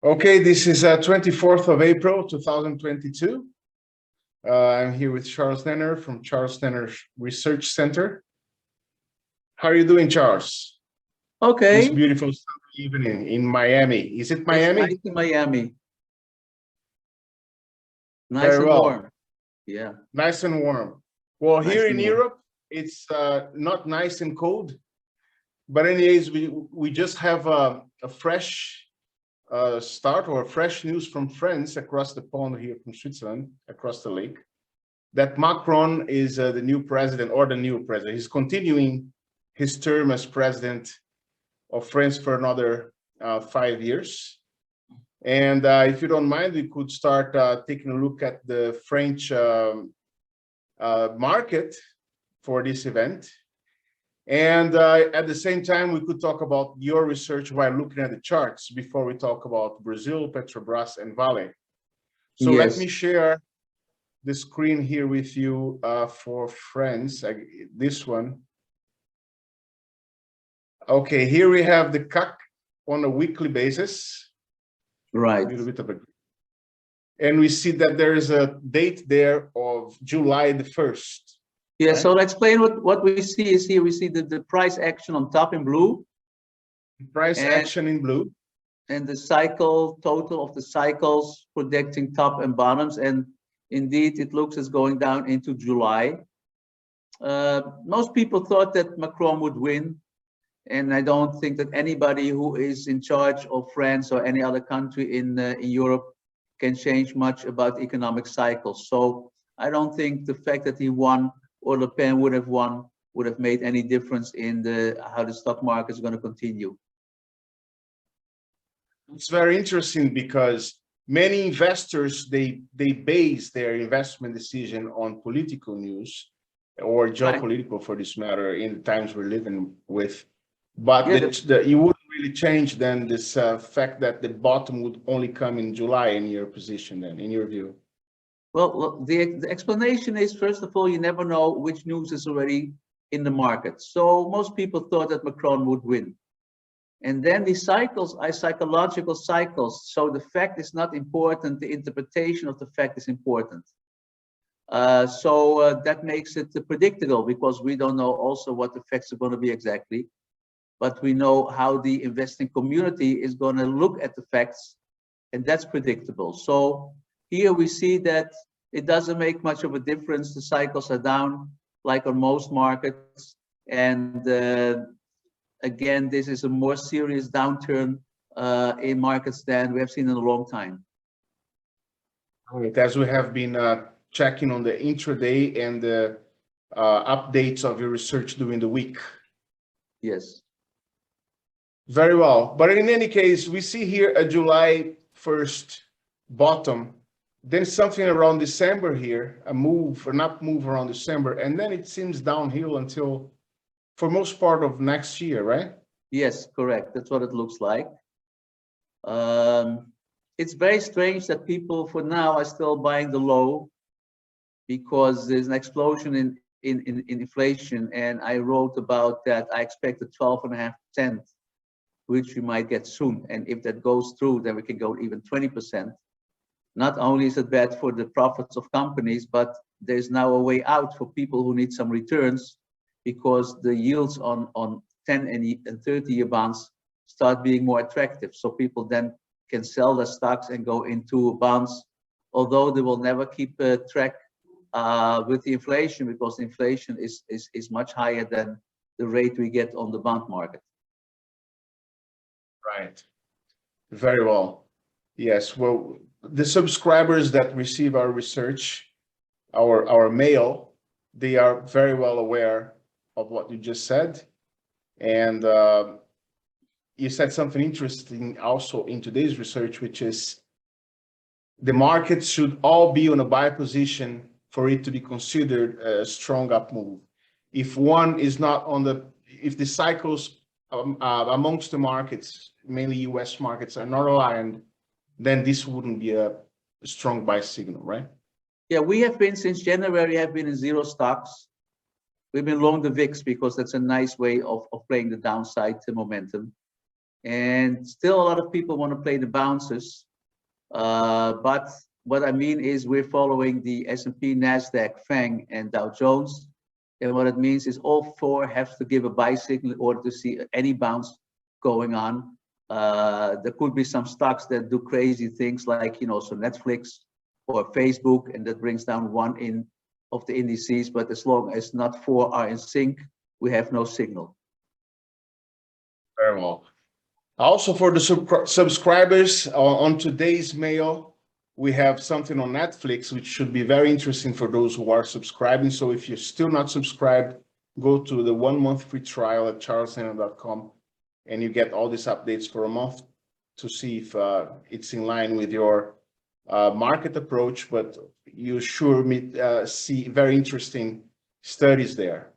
Okay, this is 24th of April, 2022. I'm here with Charles Nenner from Charles Nenner Research Center. How are you doing, Charles? Okay. This beautiful summer evening in Miami. Is it Miami? It's nice in Miami. Nice Very and well. warm. Yeah. Nice and warm. Well, Nice here and in warm. Europe, it's not nice and cold. But anyways, we just have a fresh start or fresh news from France across the pond here from Switzerland, across the lake, that Macron is the new president or the new president. He's continuing his term as president of France for another 5 years. And if you don't mind, we could start taking a look at the French market for this event. And at the same time, we could talk about your research while looking at the charts before we talk about Brazil, Petrobras, and Vale. So Yes. let me share the screen here with you for France. This one. Okay, here we have the CAC on a weekly basis. Right. A little bit of a, and we see that there is a date there of July the 1st. Yeah, right? so to explain what we see is here, we see the price action on top in blue. Price action in blue. And the cycle, total of the cycles predicting top and bottoms. And indeed, it looks as going down into July. Most people thought that Macron would win. And I don't think that anybody who is in charge of France or any other country in Europe can change much about economic cycles. So I don't think the fact that he won or Le Pen would have won would have made any difference in how the stock market is going to continue. It's very interesting because many investors, they base their investment decision on political news or geopolitical, for this matter, in the times we're living with. But yeah, you wouldn't really change then this fact that the bottom would only come in July in your position then, in your view. Well, the explanation is, first of all, you never know which news is already in the market. So most people thought that Macron would win. And then the cycles are psychological cycles. So the fact is not important. The interpretation of the fact is important. So that makes it predictable because we don't know also what the facts are going to be exactly. But we know how the investing community is going to look at the facts, and that's predictable. So here we see that it doesn't make much of a difference. The cycles are down, like on most markets. And again, this is a more serious downturn in markets than we have seen in a long time. Right. As we have been checking on the intraday and the updates of your research during the week. Yes. Very well. But in any case, we see here a July 1st bottom, then something around December here, an up move around December, and then it seems downhill until for most part of next year, right? Yes, correct. That's what it looks like. It's very strange that people for now are still buying the low because there's an explosion in inflation. And I wrote about that. I expect a 12.5%, which we might get soon. And if that goes through, then we can go even 20%. Not only is it bad for the profits of companies, but there's now a way out for people who need some returns because the yields on 10 and 30-year bonds start being more attractive. So people then can sell their stocks and go into bonds, although they will never keep track with the inflation because the inflation is much higher than the rate we get on the bond market. Right. Very well. Yes. Well, the subscribers that receive our research, our mail, they are very well aware of what you just said. And you said something interesting also in today's research, which is the market should all be on a buy position for it to be considered a strong up move. If one is not on if the cycles amongst the markets, mainly US markets, are not aligned, then this wouldn't be a strong buy signal, right? Yeah, we have been, since January, have been in zero stocks. We've been long the VIX because that's a nice way of playing the downside to momentum. And still a lot of people want to play the bouncers. But what I mean is we're following the S&P, NASDAQ, FANG, and Dow Jones. And what it means is all four have to give a buy signal in order to see any bounce going on. There could be some stocks that do crazy things like, you know, so Netflix or Facebook, and that brings down one of the indices. But as long as not four are in sync, we have no signal. Very well. Also, for the subscribers on today's mail, we have something on Netflix, which should be very interesting for those who are subscribing. So if you're still not subscribed, go to the 1-month free trial at charlesnenner.com, and you get all these updates for a month to see if it's in line with your market approach. But you sure see very interesting studies there.